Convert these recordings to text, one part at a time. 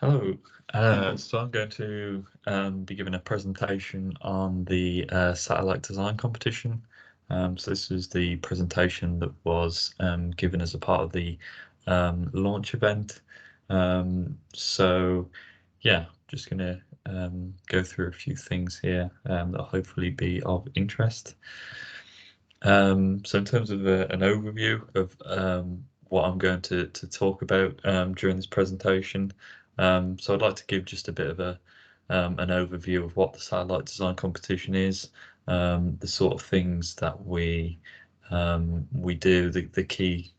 Hello. So I'm going to be giving a presentation on the satellite design competition. So this is the presentation that was given as a part of the launch event. So yeah, just going to go through a few things here that'll hopefully be of interest. So in terms of an overview of what I'm going to talk about during this presentation, so I'd like to give just a bit of an overview of what the satellite design competition is, the sort of things that we do, the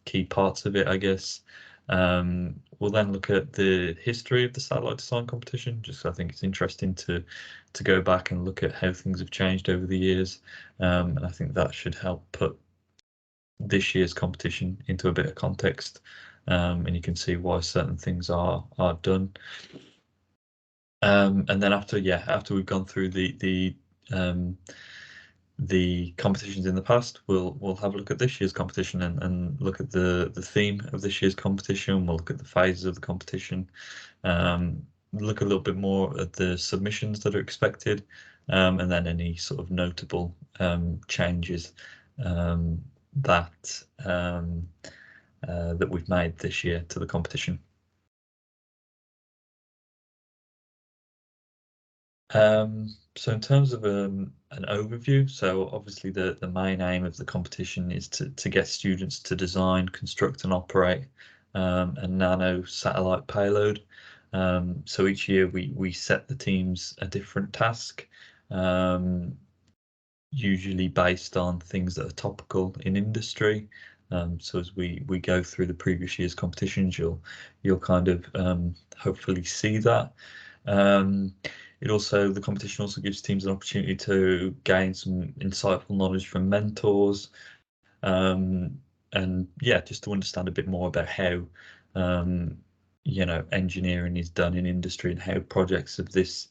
key parts of it, I guess. We'll then look at the history of the satellite design competition, just 'cause I think it's interesting to go back and look at how things have changed over the years, and I think that should help put this year's competition into a bit of context, and you can see why certain things are done. And then after we've gone through the competitions in the past, we'll have a look at this year's competition and look at the theme of this year's competition. We'll look at the phases of the competition, look a little bit more at the submissions that are expected, and then any sort of notable changes that we've made this year to the competition. So in terms of an overview, so obviously the main aim of the competition is to get students to design, construct and operate a nano satellite payload. So each year we set the teams a different task, usually based on things that are topical in industry. So as we go through the previous year's competitions, you'll kind of hopefully see that. The competition also gives teams an opportunity to gain some insightful knowledge from mentors, and yeah, just to understand a bit more about how engineering is done in industry and how projects of this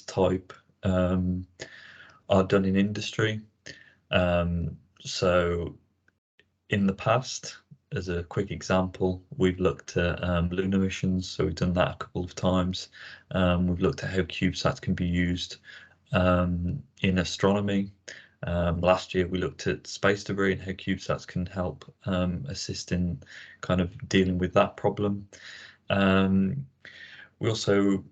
type are done in industry. So in the past, as a quick example, we've looked at lunar missions, so we've done that a couple of times. We've looked at how CubeSats can be used in astronomy. Last year we looked at space debris and how CubeSats can help assist in kind of dealing with that problem. We also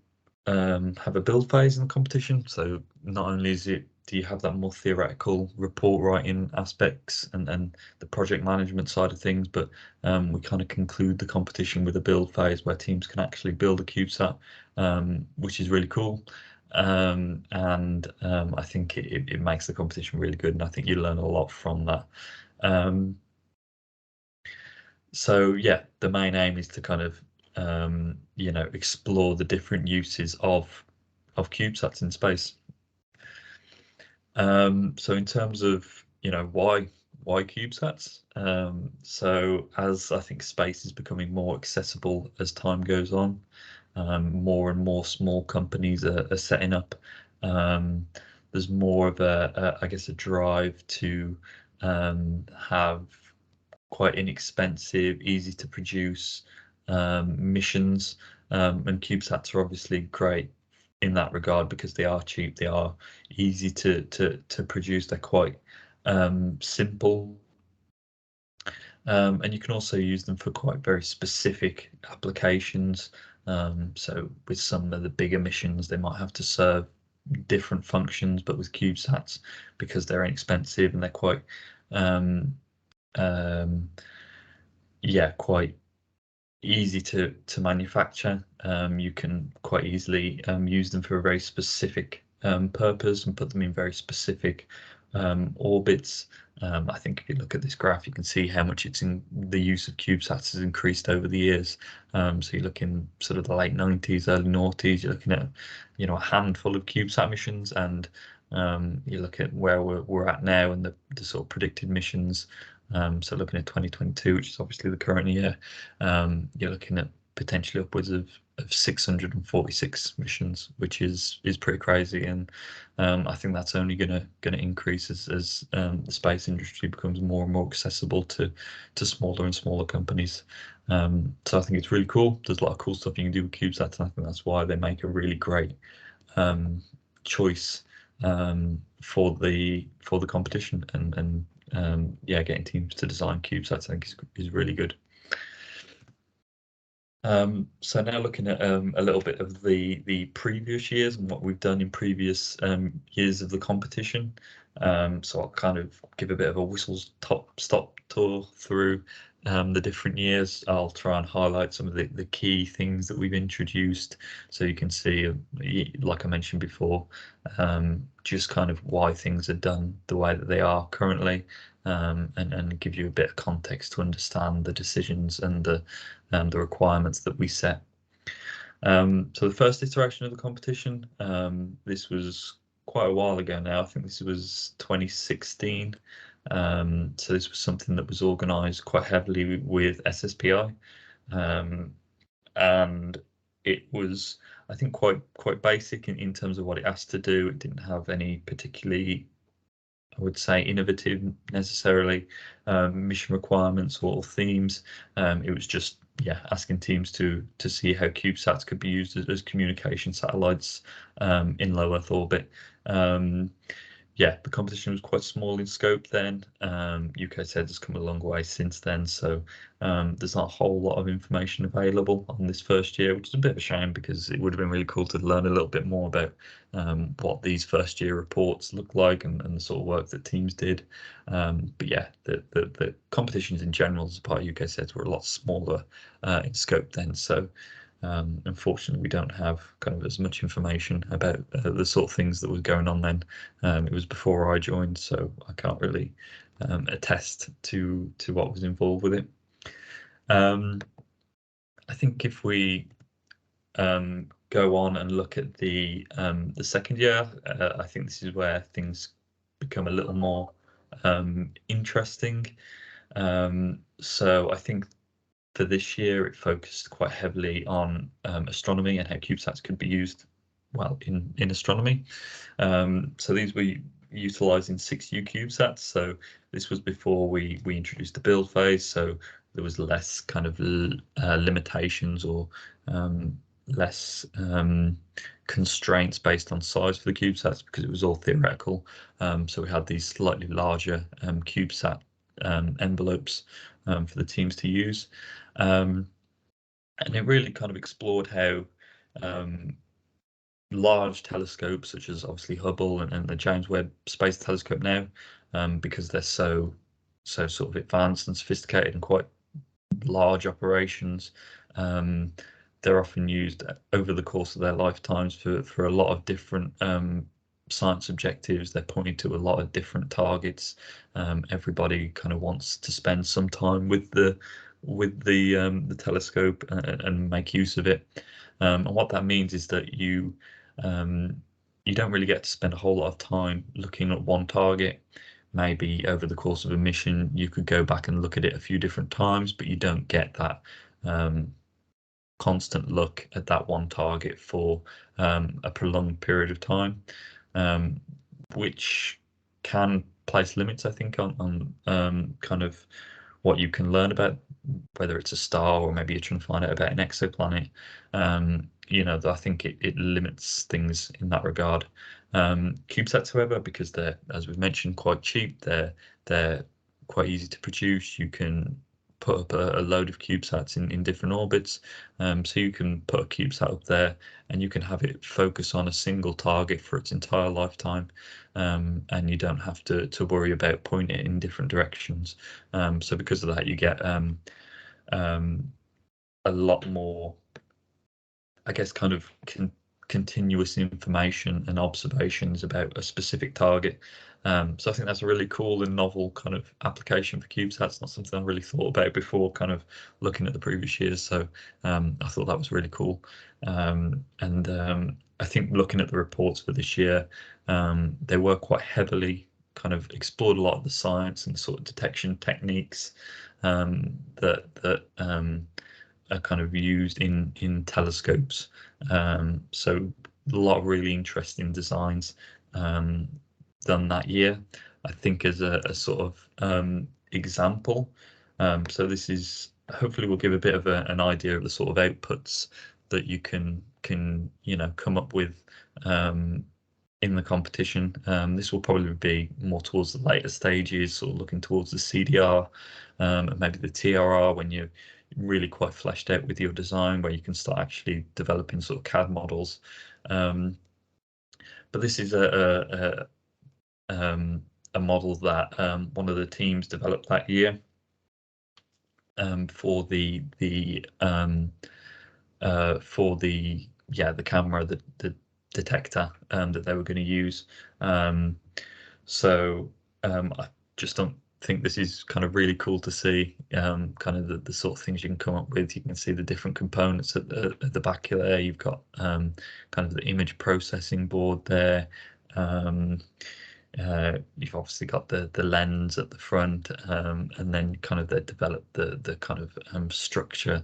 have a build phase in the competition, so not only do you have that more theoretical report writing aspects and the project management side of things, but we kind of conclude the competition with a build phase where teams can actually build a CubeSat, which is really cool. And I think it makes the competition really good, and I think you learn a lot from that. So yeah, the main aim is to kind of explore the different uses of CubeSats in space. So in terms of why CubeSats, so as I think space is becoming more accessible as time goes on, more and more small companies are setting up. There's more of I guess a drive to have quite inexpensive, easy to produce missions, and CubeSats are obviously great in that regard because they are cheap, they are easy to produce, they're quite simple, and you can also use them for quite very specific applications. So with some of the bigger missions, they might have to serve different functions, but with CubeSats, because they're inexpensive and they're quite quite easy to manufacture, you can quite easily use them for a very specific purpose and put them in very specific orbits. I think if you look at this graph, you can see how much the use of CubeSats has increased over the years. So you're looking sort of the late 90s, early noughties, you're looking at a handful of CubeSat missions, and you look at where we're at now and the sort of predicted missions. So looking at 2022, which is obviously the current year, you're looking at potentially upwards of of 646 missions, which is pretty crazy, and I think that's only gonna increase as the space industry becomes more and more accessible to smaller and smaller companies. So I think it's really cool. There's a lot of cool stuff you can do with CubeSats, and I think that's why they make a really great choice for the competition, and yeah, getting teams to design CubeSats I think is really good. So now looking at a little bit of the previous years and what we've done in previous years of the competition. So I'll kind of give a bit of a whistle-stop tour through the different years. I'll try and highlight some of the key things that we've introduced, so you can see, like I mentioned before, just kind of why things are done the way that they are currently, and give you a bit of context to understand the decisions and the requirements that we set. So the first iteration of the competition, this was quite a while ago now. I think this was 2016. So this was something that was organised quite heavily with SSPI, and it was, I think, quite basic in terms of what it asked to do. It didn't have any particularly, I would say, innovative necessarily mission requirements or themes. It was just, yeah, asking teams to see how CubeSats could be used as communication satellites in low Earth orbit. Yeah, the competition was quite small in scope then. UKSEDS has come a long way since then, so there's not a whole lot of information available on this first year, which is a bit of a shame, because it would have been really cool to learn a little bit more about what these first year reports look like, and the sort of work that teams did. But yeah, the competitions in general as part of UKSEDS were a lot smaller in scope then, so unfortunately we don't have kind of as much information about the sort of things that was going on then. It was before I joined, so I can't really attest to what was involved with it. I think if we go on and look at the second year, I think this is where things become a little more interesting. So I think for this year, it focused quite heavily on astronomy and how CubeSats could be used, well, in astronomy. So these were utilising 6U CubeSats. So this was before we introduced the build phase. So there was less kind of limitations or less constraints based on size for the CubeSats, because it was all theoretical. So we had these slightly larger CubeSat envelopes for the teams to use. And it really kind of explored how large telescopes, such as obviously Hubble and the James Webb Space Telescope now, because they're so sort of advanced and sophisticated and quite large operations, they're often used over the course of their lifetimes for a lot of different science objectives. They're pointing to a lot of different targets. Everybody kind of wants to spend some time with the telescope and make use of it. And what that means is that you don't really get to spend a whole lot of time looking at one target. Maybe over the course of a mission, you could go back and look at it a few different times, but you don't get that constant look at that one target for a prolonged period of time, which can place limits, I think, on kind of what you can learn about, whether it's a star or maybe you're trying to find out about an exoplanet. You know, I think it limits things in that regard. CubeSats, however, because they're, as we've mentioned, quite cheap, they're quite easy to produce. You can put up a load of CubeSats in different orbits, so you can put a CubeSat up there and you can have it focus on a single target for its entire lifetime, and you don't have to worry about pointing it in different directions. So because of that, you get a lot more, I guess, kind of continuous information and observations about a specific target. So I think that's a really cool and novel kind of application for CubeSats. Not something I really thought about before, kind of looking at the previous years. So I thought that was really cool. And I think looking at the reports for this year, they were quite heavily kind of explored a lot of the science and sort of detection techniques that are kind of used in telescopes. So a lot of really interesting designs done that year. I think as a sort of example. So this is hopefully will give a bit of an idea of the sort of outputs that you can come up with in the competition. This will probably be more towards the later stages, sort of looking towards the CDR and maybe the TRR when you're really quite fleshed out with your design, where you can start actually developing sort of CAD models. But this is a model that one of the teams developed that year for the camera, the detector that they were going to use. So I just don't think this is kind of really cool to see, kind of the sort of things you can come up with. You can see the different components at the back of there. You've got kind of the image processing board there. You've obviously got the lens at the front, and then kind of they developed the kind of structure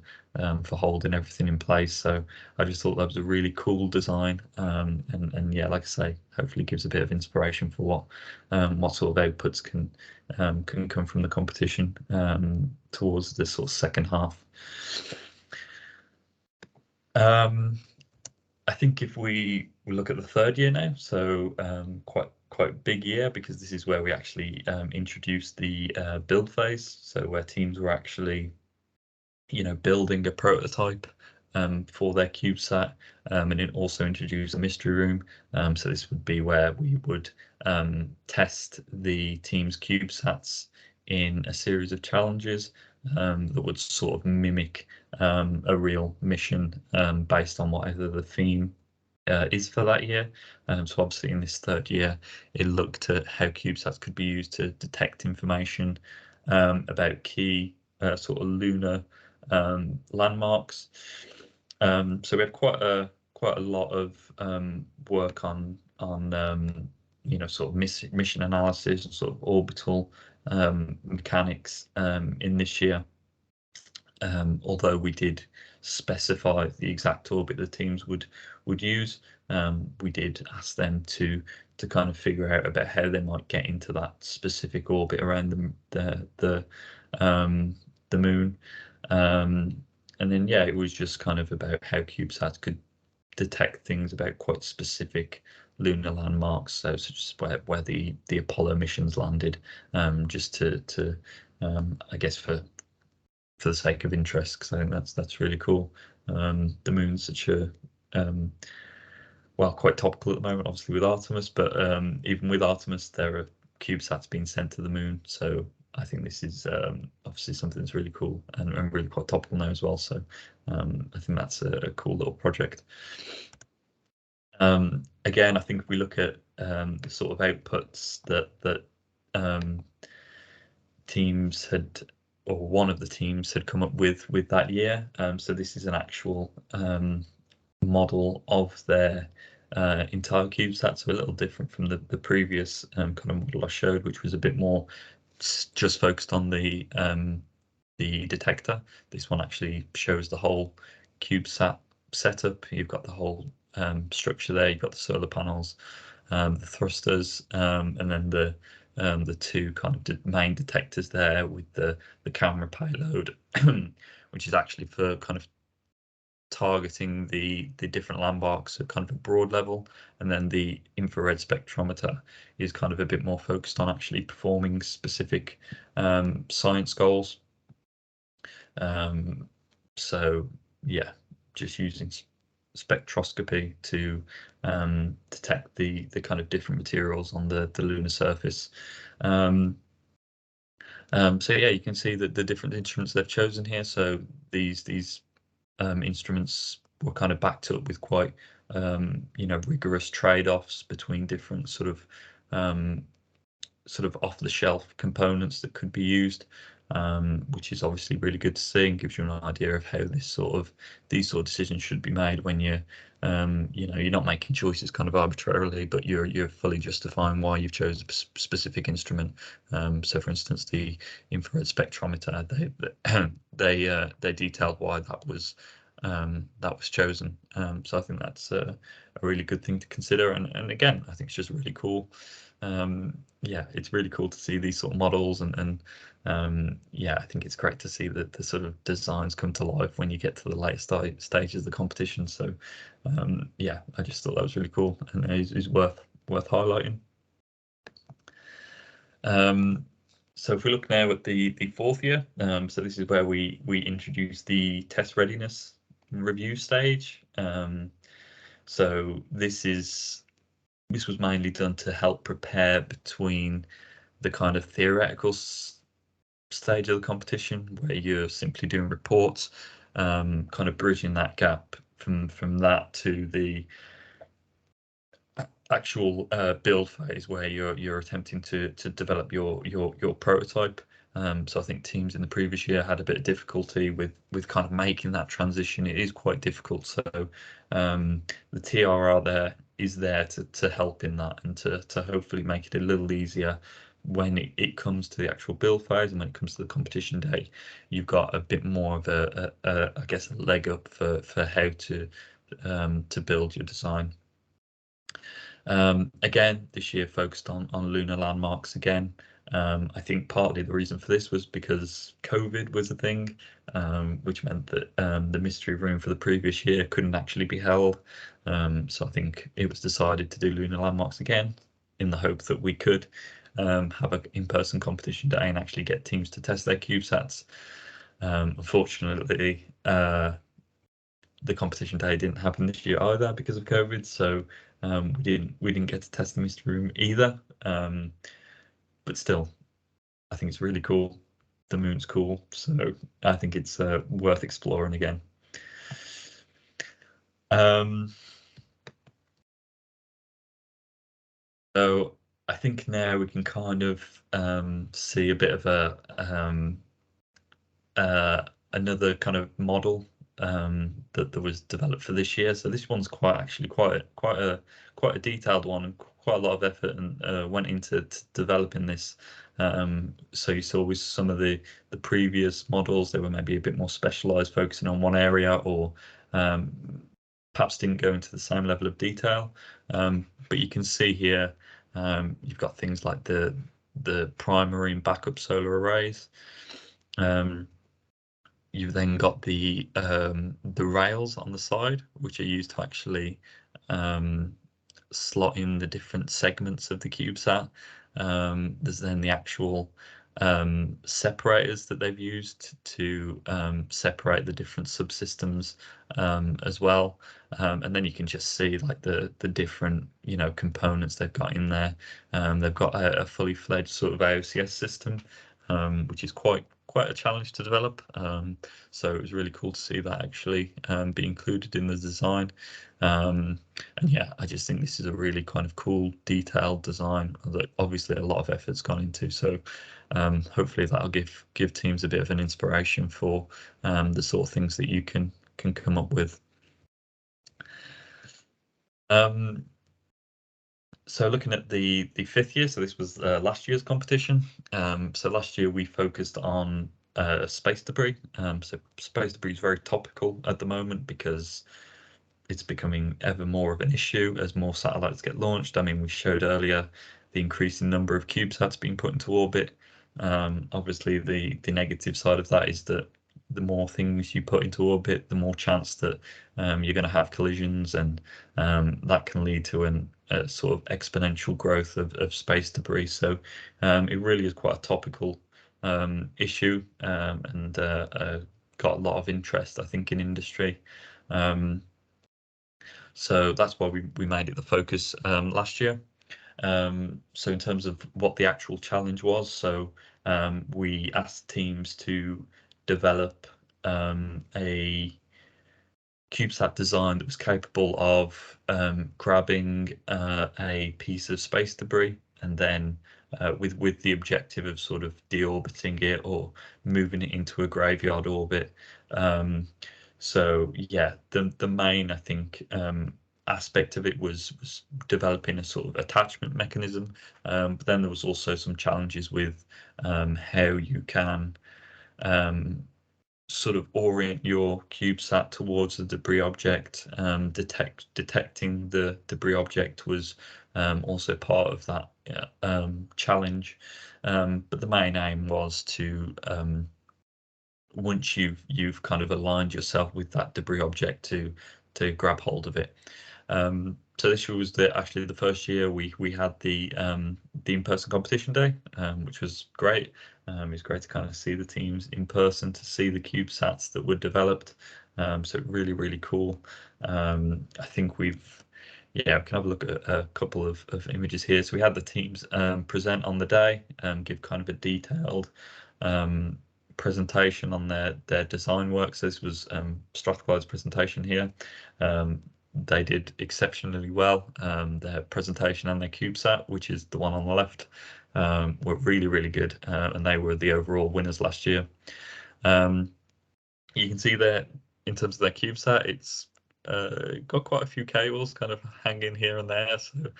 for holding everything in place. So I just thought that was a really cool design, and yeah, like I say, hopefully gives a bit of inspiration for what sort of outputs can come from the competition towards the sort of second half. I think if we look at the third year now, so quite big year, because this is where we actually introduced the build phase. So where teams were actually, building a prototype for their CubeSat, and it also introduced a mystery room. So this would be where we would test the team's CubeSats in a series of challenges that would sort of mimic a real mission based on whatever the theme is for that year. So obviously in this third year, it looked at how CubeSats could be used to detect information about key sort of lunar landmarks. So we had quite a lot of work on sort of mission analysis and sort of orbital mechanics in this year. Although we did specify the exact orbit the teams would use, we did ask them to kind of figure out about how they might get into that specific orbit around the moon. And then yeah, it was just kind of about how CubeSats could detect things about quite specific lunar landmarks, so such as where the Apollo missions landed, just to I guess for the sake of interest, because I think that's really cool. The moon's such a quite topical at the moment, obviously with Artemis, but even with Artemis, there are CubeSats being sent to the moon. So I think this is obviously something that's really cool and really quite topical now as well. So I think that's a cool little project. Again, I think if we look at the sort of outputs that teams had, or one of the teams had come up with that year. So this is an actual model of their entire CubeSat, so a little different from the previous kind of model I showed, which was a bit more just focused on the detector. This one actually shows the whole CubeSat setup. You've got the whole structure there. You've got the solar panels, the thrusters, and then the two kind of main detectors there with the camera payload, which is actually for kind of targeting the different landmarks at kind of a broad level, and then the infrared spectrometer is kind of a bit more focused on actually performing specific science goals. So yeah, just using spectroscopy to detect the kind of different materials on the lunar surface. So yeah, you can see that the different instruments they've chosen here. So these instruments were kind of backed up with quite rigorous trade-offs between different sort of off-the-shelf components that could be used. which is obviously really good to see and gives you an idea of how these sort of decisions should be made when you're you're not making choices kind of arbitrarily, but you're fully justifying why you've chosen a specific instrument. So, for instance, the infrared spectrometer, they detailed why that was chosen. So I think that's a really good thing to consider. And again, I think it's just really cool. Yeah, it's really cool to see these sort of models and yeah, I think it's great to see that the sort of designs come to life when you get to the later stages of the competition. So yeah, I just thought that was really cool and is worth highlighting. So if we look now at the fourth year, so this is where we introduce the test readiness review stage. So this was mainly done to help prepare between the kind of theoretical stage of the competition where you're simply doing reports, kind of bridging that gap from that to the actual build phase where you're attempting to develop your prototype. So I think teams in the previous year had a bit of difficulty with kind of making that transition. It is quite difficult. So the TRR there is there to help in that and to hopefully make it a little easier when it comes to the actual build phase and when it comes to the competition day. You've got a bit more of I guess a leg up for how to build your design. Again, this year focused on lunar landmarks again. I think partly the reason for this was because COVID was a thing, which meant that the mystery room for the previous year couldn't actually be held. So I think it was decided to do lunar landmarks again in the hope that we could have an in-person competition day and actually get teams to test their CubeSats. Unfortunately, the competition day didn't happen this year either because of COVID, so we didn't get to test the mystery room either. But still, I think it's really cool. The moon's cool, so I think it's worth exploring again. So I think now we can kind of see a bit of another kind of model that was developed for this year. So this one's quite a detailed one, and quite a lot of effort and went into developing this. So you saw with some of the previous models, they were maybe a bit more specialized, focusing on one area, or perhaps didn't go into the same level of detail. But you can see here, you've got things like the primary and backup solar arrays. You've then got the rails on the side, which are used to actually slot in the different segments of the CubeSat. There's then the actual separators that they've used to separate the different subsystems as well. And then you can just see like the different components they've got in there. They've got a fully fledged sort of AOCS system, which is quite a challenge to develop. So it was really cool to see that actually be included in the design. And yeah, I just think this is a really kind of cool, detailed design that obviously a lot of effort's gone into. So hopefully that'll give teams a bit of an inspiration for the sort of things that you can come up with. So looking at the fifth year, so this was last year's competition. So last year we focused on space debris. So space debris is very topical at the moment because it's becoming ever more of an issue as more satellites get launched. I mean, we showed earlier the increasing number of CubeSats being put into orbit. Obviously, the negative side of that is that the more things you put into orbit, the more chance that you're going to have collisions, and that can lead to a sort of exponential growth of space debris. So it really is quite a topical issue, and got a lot of interest, I think, in industry. So that's why we made it the focus last year. So in terms of what the actual challenge was, so we asked teams to develop a CubeSat design that was capable of grabbing a piece of space debris and then with the objective of sort of deorbiting it or moving it into a graveyard orbit. So yeah, the main, I think, aspect of it was developing a sort of attachment mechanism, but then there was also some challenges with how you can sort of orient your CubeSat towards the debris object. Detecting the debris object was also part of that challenge. But the main aim was to once you've kind of aligned yourself with that debris object to grab hold of it. So this was actually the first year we had the in-person competition day, which was great. It was great to kind of see the teams in person, to see the CubeSats that were developed. So really cool. I think we can have a look at a couple of images here. So we had the teams present on the day, give kind of a detailed presentation on their design work. So this was Strathclyde's presentation here. They did exceptionally well. Their presentation and their CubeSat, which is the one on the left, were really good, and they were the overall winners last year. You can see there, in terms of their CubeSat, it's got quite a few cables kind of hanging here and there, so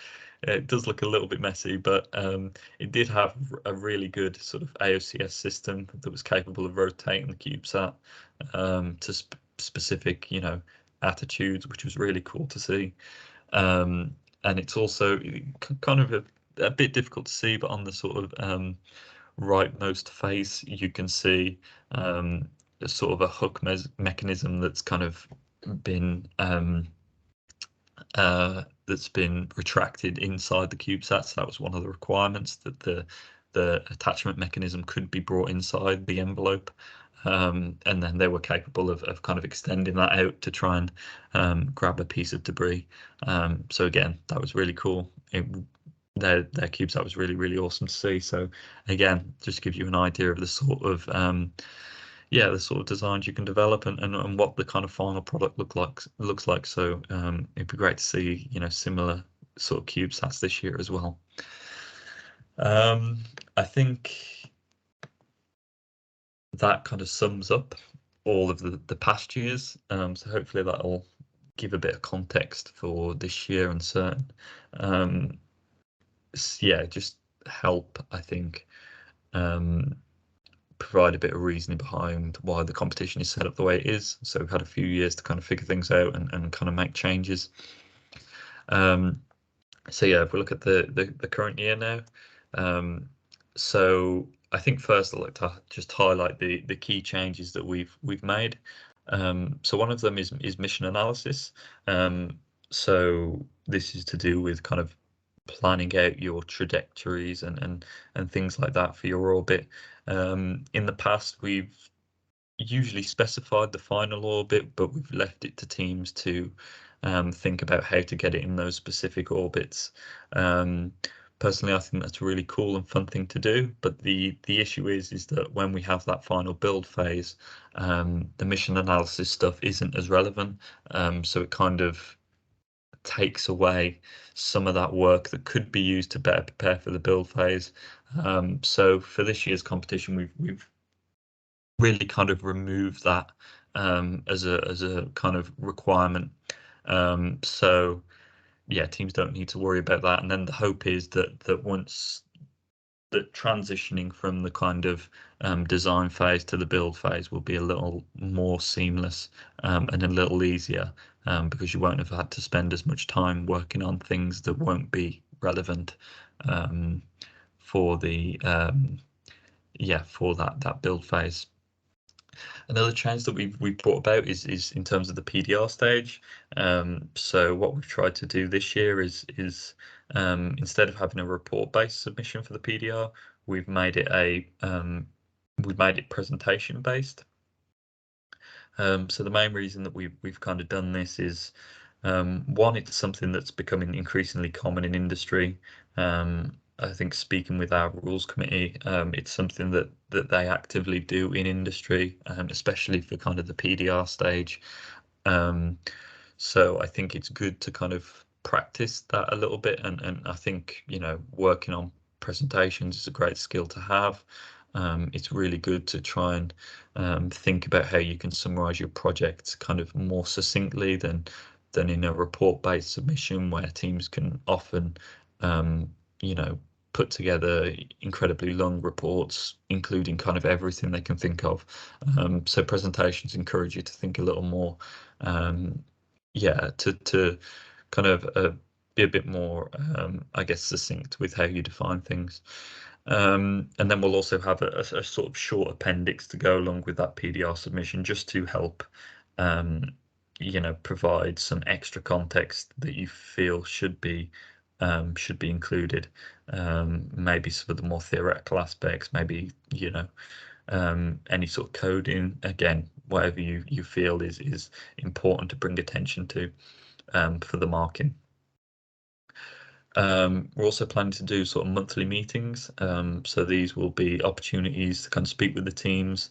it does look a little bit messy, but it did have a really good sort of AOCS system that was capable of rotating the CubeSat to specific, attitudes, which was really cool to see. And it's also kind of a bit difficult to see, but on the sort of rightmost face, you can see sort of a hook mechanism that's kind of been retracted inside the CubeSat. So that was one of the requirements, that the attachment mechanism could be brought inside the envelope. And then they were capable of kind of extending that out to try and grab a piece of debris. So again, that was really cool. Their CubeSat was really awesome to see. So again, just gives you an idea of the sort of the sort of designs you can develop and what the kind of final product looks like. So it'd be great to see similar sort of CubeSats this year as well. I think that kind of sums up all of the past years. So hopefully that'll give a bit of context for this year and certain. Just help, I think, provide a bit of reasoning behind why the competition is set up the way it is. So we've had a few years to kind of figure things out and kind of make changes. So yeah, if we look at the current year now, so I think first I'd like to just highlight the key changes that we've made. So one of them is mission analysis. So this is to do with kind of planning out your trajectories and things like that for your orbit. In the past, we've usually specified the final orbit, but we've left it to teams to think about how to get it in those specific orbits. Personally, I think that's a really cool and fun thing to do, but the issue is that when we have that final build phase, the mission analysis stuff isn't as relevant, so it kind of takes away some of that work that could be used to better prepare for the build phase. So for this year's competition, we've really kind of removed that as a kind of requirement. So yeah, teams don't need to worry about that. And then the hope is that once that transitioning from the kind of design phase to the build phase will be a little more seamless and a little easier, because you won't have had to spend as much time working on things that won't be relevant for the for that build phase. Another change that we've brought about is in terms of the PDR stage. So what we've tried to do this year is instead of having a report-based submission for the PDR, we've made it presentation-based. So the main reason that we've kind of done this is one, it's something that's becoming increasingly common in industry. I think speaking with our rules committee, it's something that they actively do in industry, especially for kind of the PDR stage. So I think it's good to kind of practice that a little bit, and I think working on presentations is a great skill to have. It's really good to try and think about how you can summarize your project kind of more succinctly than in a report-based submission, where teams can often put together incredibly long reports, including kind of everything they can think of. So presentations encourage you to think a little more, to kind of be a bit more, I guess, succinct with how you define things. And then we'll also have a sort of short appendix to go along with that PDR submission, just to help, provide some extra context that you feel should be included. Maybe some of the more theoretical aspects, maybe any sort of coding, again, whatever you feel is important to bring attention to for the marking. We're also planning to do sort of monthly meetings, so these will be opportunities to kind of speak with the teams,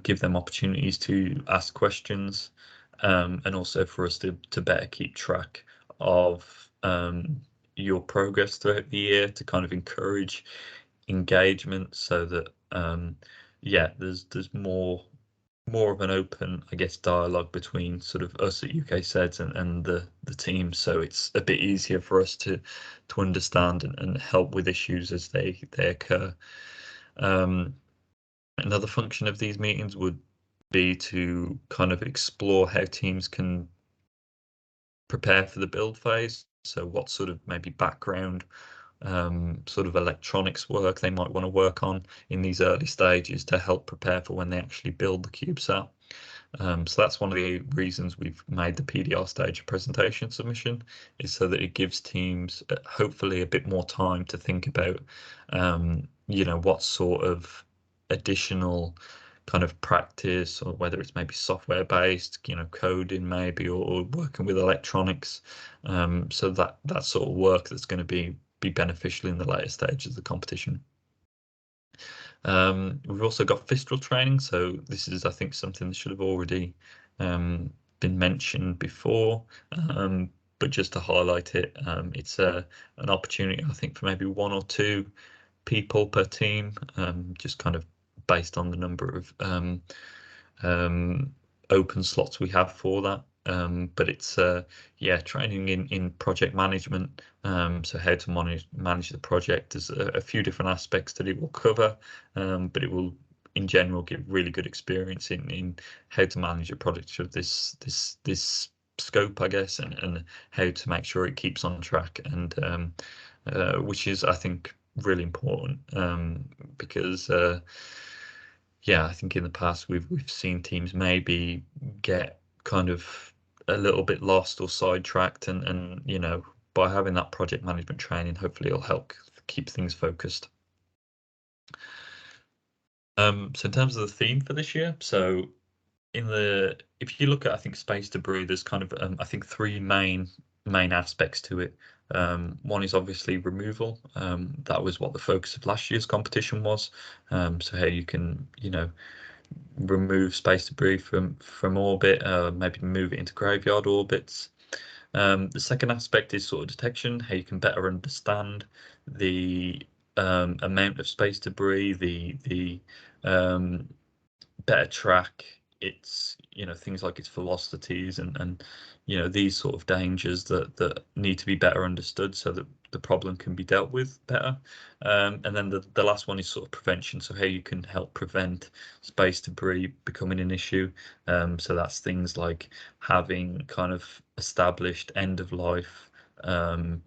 give them opportunities to ask questions, and also for us to better keep track of your progress throughout the year, to kind of encourage engagement, so that there's more of an open, I guess, dialogue between sort of us at UKSEDS and the team, so it's a bit easier for us to understand and help with issues as they occur. Another function of these meetings would be to kind of explore how teams can prepare for the build phase, so what sort of maybe background sort of electronics work they might want to work on in these early stages to help prepare for when they actually build the CubeSat. So that's one of the reasons we've made the PDR stage a presentation submission, is so that it gives teams hopefully a bit more time to think about, what sort of additional kind of practice, or whether it's maybe software based, coding maybe, or working with electronics. So that sort of work that's going to be beneficial in the later stages of the competition. We've also got FISTRL training, so this is, I think, something that should have already been mentioned before, but just to highlight it, it's an opportunity, I think, for maybe 1 or 2 people per team, just kind of based on the number of open slots we have for that. But it's training in project management, so how to manage the project. There's a few different aspects that it will cover, but it will in general give really good experience in how to manage a project of this scope, I guess, and how to make sure it keeps on track, and which is, I think, really important, because I think in the past we've seen teams maybe get kind of a little bit lost or sidetracked, and by having that project management training, hopefully it'll help keep things focused. So in terms of the theme for this year, so if you look at, I think, space debris, there's kind of I think 3 main aspects to it. One is obviously removal. That was what the focus of last year's competition was. So how you can remove space debris from orbit, maybe move it into graveyard orbits. The second aspect is sort of detection, how you can better understand the amount of space debris, the better track its things like its velocities, and these sort of dangers that need to be better understood so that the problem can be dealt with better. And then the last one is sort of prevention, so how you can help prevent space debris becoming an issue. So that's things like having kind of established end of life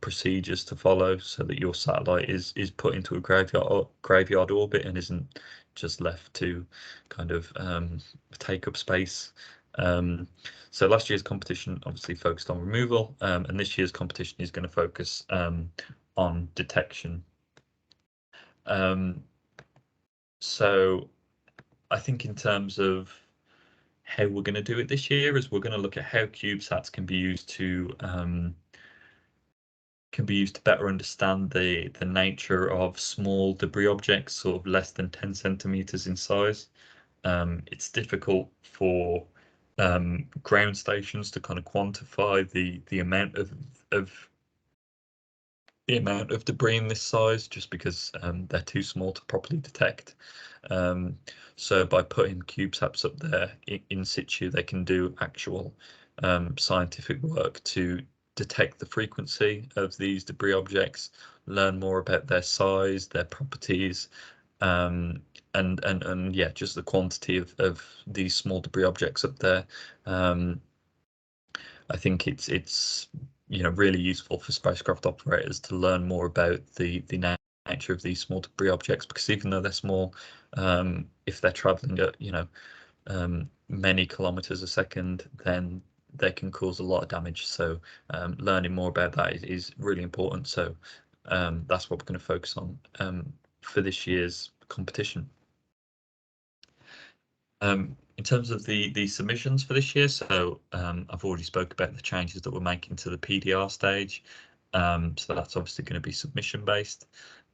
procedures to follow, so that your satellite is put into a graveyard orbit and isn't just left to kind of take up space. So last year's competition obviously focused on removal, and this year's competition is going to focus on detection. So I think in terms of how we're going to do it this year, is we're going to look at how CubeSats can be used to better understand the nature of small debris objects, sort of less than 10 centimeters in size. It's difficult for ground stations to kind of quantify the amount of the amount of debris in this size, just because they're too small to properly detect. So by putting CubeSats up there in situ, they can do actual scientific work to detect the frequency of these debris objects, learn more about their size, their properties, and yeah, just the quantity of these small debris objects up there. I think it's really useful for spacecraft operators to learn more about the nature of these small debris objects, because even though they're small, if they're traveling at many kilometers a second, then they can cause a lot of damage. So learning more about that is really important. So that's what we're going to focus on for this year's competition. In terms of the submissions for this year, so I've already spoke about the changes that we're making to the PDR stage. So that's obviously going to be submission based.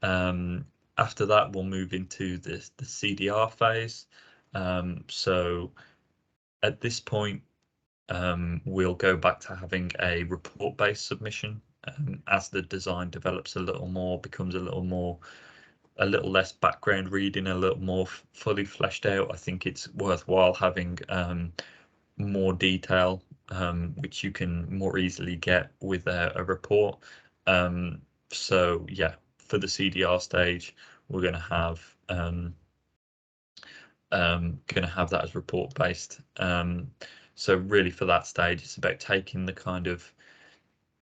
After that, we'll move into the CDR phase. So at this point, we'll go back to having a report-based submission as the design develops a little more, becomes a little less background reading, a little more fully fleshed out. I think it's worthwhile having more detail, which you can more easily get with a report. So yeah, for the CDR stage, we're going to have that as report based. So really for that stage, it's about taking the kind of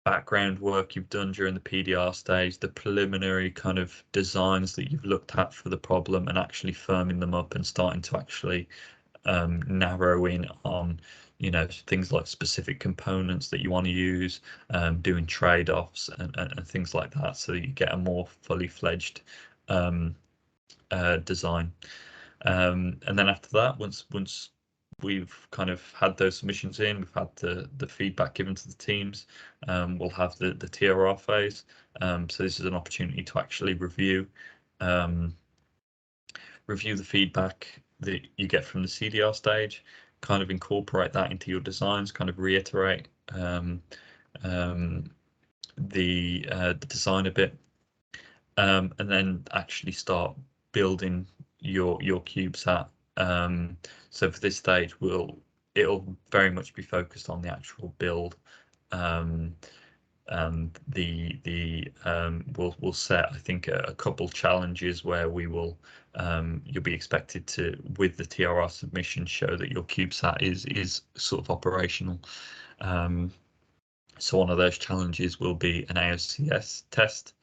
background work you've done during the PDR stage, the preliminary kind of designs that you've looked at for the problem, and actually firming them up and starting to actually narrow in on things like specific components that you want to use, doing trade-offs and things like that, so that you get a more fully fledged design. And then after that, once we've kind of had those submissions in, we've had the feedback given to the teams, we'll have the TRR phase. So this is an opportunity to actually review the feedback that you get from the CDR stage, kind of incorporate that into your designs, kind of reiterate the design a bit, and then actually start building your CubeSat. So for this stage, it'll very much be focused on the actual build. And we'll set, I think, a couple challenges where you'll be expected to, with the TRR submission, show that your CubeSat is sort of operational. So one of those challenges will be an AOCS test.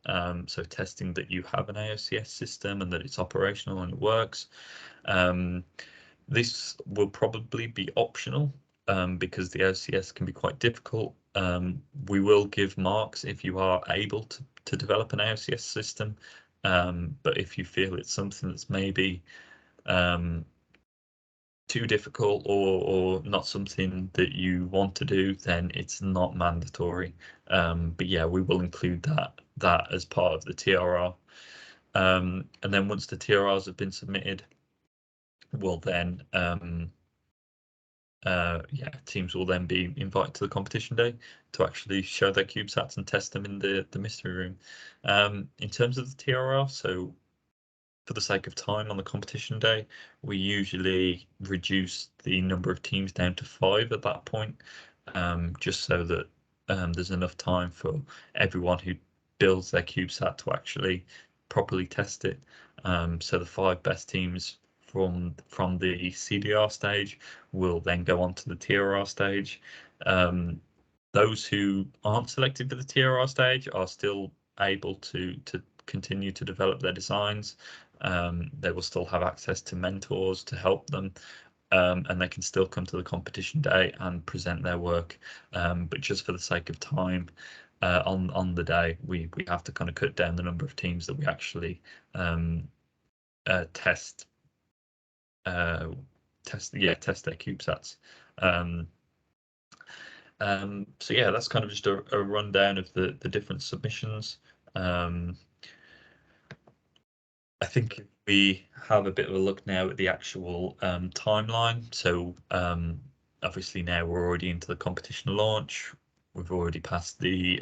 So testing that you have an AOCS system and that it's operational and it works. This will probably be optional because the AOCS can be quite difficult. We will give marks if you are able to develop an AOCS system, but if you feel it's something that's maybe too difficult or not something that you want to do, then it's not mandatory. But yeah, we will include that as part of the TRR. And then once the TRRs have been submitted, we'll then teams will then be invited to the competition day to actually show their CubeSats and test them in the mystery room. In terms of the TRR, so for the sake of time on the competition day, we usually reduce the number of teams down to 5 at that point, just so that there's enough time for everyone who builds their CubeSat to actually properly test it. So the 5 best teams from the CDR stage will then go on to the TRR stage. Those who aren't selected for the TRR stage are still able to continue to develop their designs. They will still have access to mentors to help them, and they can still come to the competition day and present their work. But just for the sake of time, on the day, we have to kind of cut down the number of teams that we actually test their CubeSats. So yeah, that's kind of just a rundown of the different submissions. I think if we have a bit of a look now at the actual timeline. So obviously now we're already into the competition launch. We've already passed the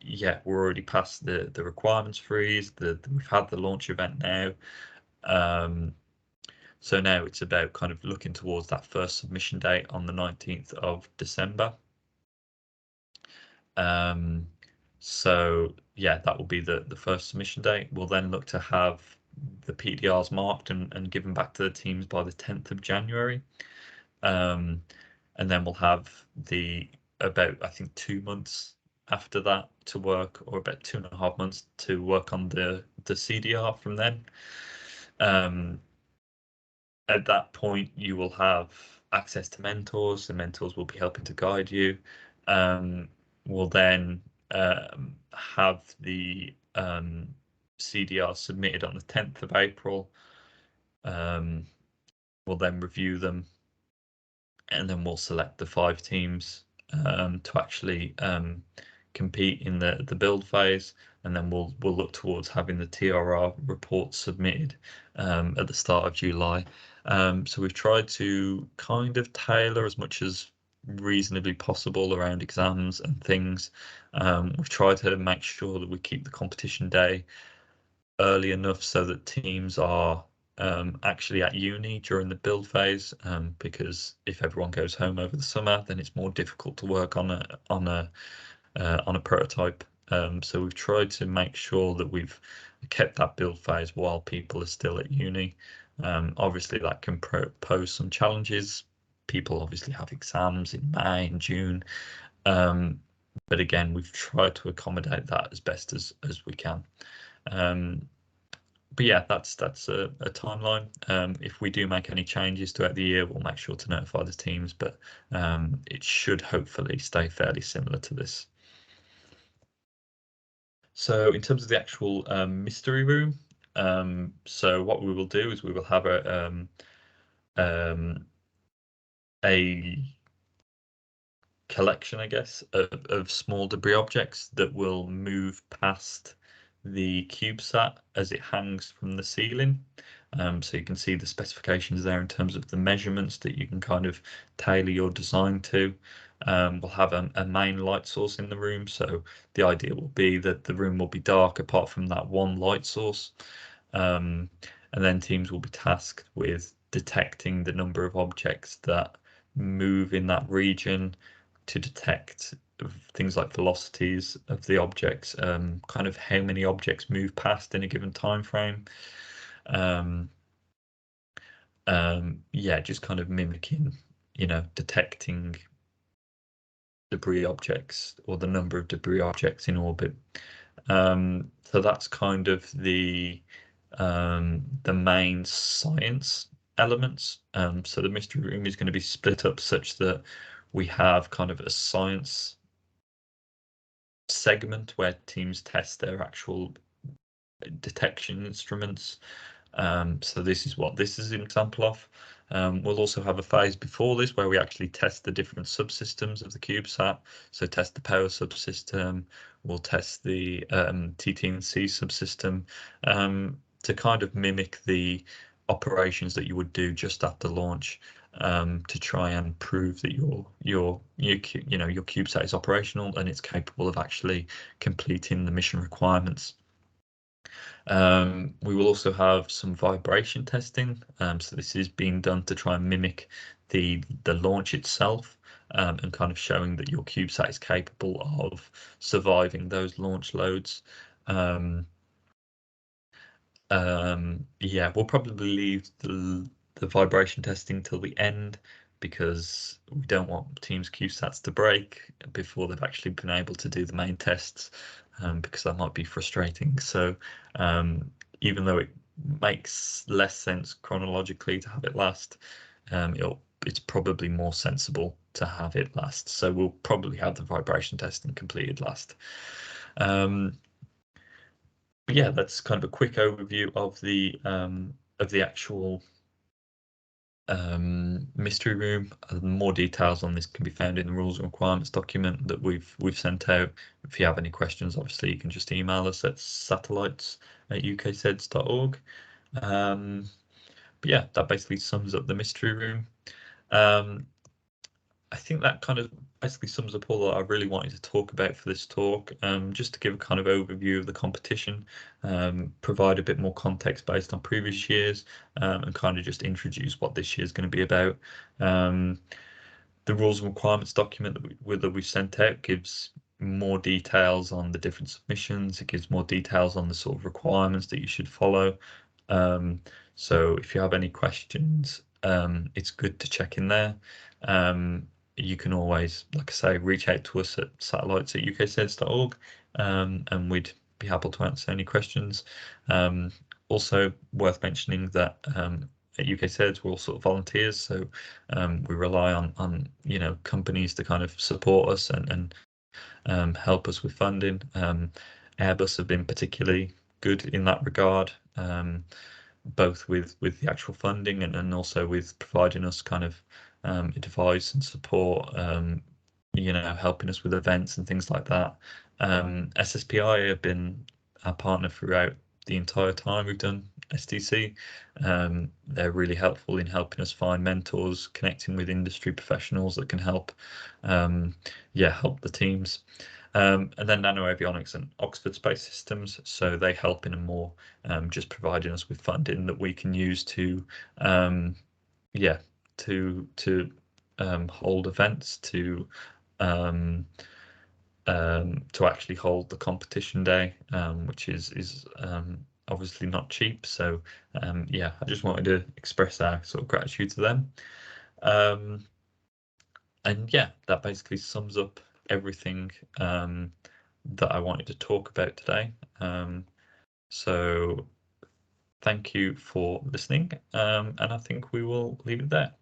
yeah, we're already past the requirements freeze. We've had the launch event now. So now it's about kind of looking towards that first submission date on the 19th of December. So yeah, that will be the first submission date. We'll then look to have the PDRs marked and given back to the teams by the 10th of January. And then we'll have about, I think, 2 months after that to work, or about 2.5 months to work on the CDR from then. At that point, you will have access to mentors. The mentors will be helping to guide you. We'll then have the CDR submitted on the 10th of April. We'll then review them, and then we'll select the 5 teams to actually compete in the build phase, and then we'll look towards having the TRR report submitted at the start of July. So we've tried to kind of tailor as much as reasonably possible around exams and things. We've tried to make sure that we keep the competition day early enough so that teams are actually at uni during the build phase, because if everyone goes home over the summer, then it's more difficult to work on a prototype. So we've tried to make sure that we've kept that build phase while people are still at uni. Obviously, that can pose some challenges. People obviously have exams in May and June, but again, we've tried to accommodate that as best as we can. But yeah, that's a timeline. If we do make any changes throughout the year, we'll make sure to notify the teams, but it should hopefully stay fairly similar to this. So in terms of the actual mystery room, so what we will do is we will have a collection, I guess, of small debris objects that will move past the CubeSat as it hangs from the ceiling. So you can see the specifications there in terms of the measurements that you can kind of tailor your design to. We'll have a main light source in the room, so the idea will be that the room will be dark apart from that one light source. And then teams will be tasked with detecting the number of objects that move in that region, to detect things like velocities of the objects, kind of how many objects move past in a given time frame. Yeah, just kind of mimicking, detecting debris objects or the number of debris objects in orbit. So that's kind of the main science elements. So the mystery room is going to be split up such that we have kind of a science segment where teams test their actual detection instruments. So this is what this is an example of. We'll also have a phase before this where we actually test the different subsystems of the CubeSat. So test the power subsystem, we'll test the TT&C subsystem, to kind of mimic the operations that you would do just after launch, to try and prove that your CubeSat is operational and it's capable of actually completing the mission requirements. We will also have some vibration testing. So this is being done to try and mimic the launch itself, and kind of showing that your CubeSat is capable of surviving those launch loads. Yeah, we'll probably leave the vibration testing till the end, because we don't want teams' CubeSats to break before they've actually been able to do the main tests, because that might be frustrating. So even though it makes less sense chronologically to have it last, it's probably more sensible to have it last. So we'll probably have the vibration testing completed last. Yeah, that's kind of a quick overview of the actual mystery room. More details on this can be found in the rules and requirements document that we've sent out. If you have any questions, obviously you can just email us at satellites@ukseds.org. But yeah, that basically sums up the mystery room. I think that kind of basically sums up all that I really wanted to talk about for this talk. Just to give a kind of overview of the competition, provide a bit more context based on previous years, and kind of just introduce what this year is going to be about. The rules and requirements document that we sent out gives more details on the different submissions. It gives more details on the sort of requirements that you should follow. So if you have any questions, it's good to check in there. You can always, like I say, reach out to us at satellites@ukseds.org, and we'd be happy to answer any questions. Also worth mentioning that at UKSEDS we're all sort of volunteers, so we rely on companies to kind of support us and help us with funding. Airbus have been particularly good in that regard, both with the actual funding and also with providing us kind of advice and support, helping us with events and things like that. SSPI have been our partner throughout the entire time we've done SDC. They're really helpful in helping us find mentors, connecting with industry professionals that can help the teams. And then Nanoavionics and Oxford Space Systems, so they help in a more just providing us with funding that we can use to hold events, to actually hold the competition day, which is obviously not cheap. So I just wanted to express our sort of gratitude to them. And yeah, that basically sums up everything that I wanted to talk about today. So thank you for listening, and I think we will leave it there.